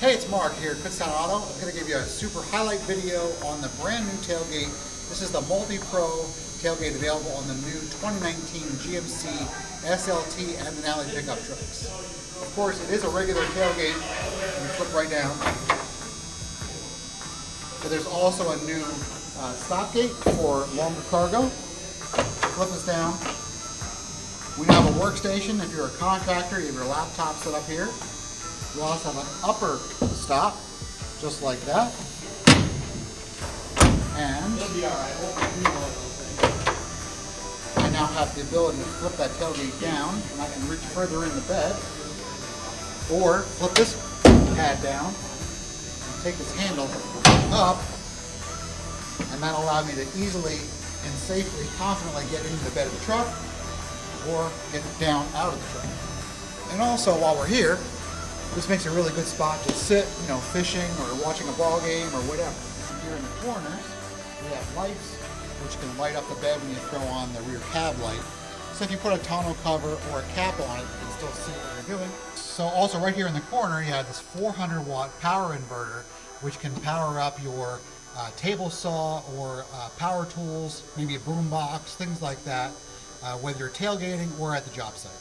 Hey, it's Mark here at Kutztown Auto. I'm going to give you a super highlight video on the brand new tailgate. This is the MultiPro Tailgate available on the new 2019 GMC SLT and Denali pickup trucks. Of course, it is a regular tailgate. You flip right down. But there's also a new stop gate for longer cargo. Flip this down. We have a workstation. If you're a contractor, you have your laptop set up here. We also have an upper stop, just like that. And I now have the ability to flip that tailgate down, and I can reach further in the bed, or flip this pad down and take this handle up, and that'll allow me to easily and safely, confidently get into the bed of the truck, or get down out of the truck. And also, while we're here, this makes a really good spot to sit, fishing or watching a ball game or whatever. Here in the corners, we have lights, which can light up the bed when you throw on the rear cab light. So if you put a tonneau cover or a cap on it, you can still see what you're doing. So also right here in the corner, you have this 400-watt power inverter, which can power up your table saw or power tools, maybe a boom box, things like that, whether you're tailgating or at the job site.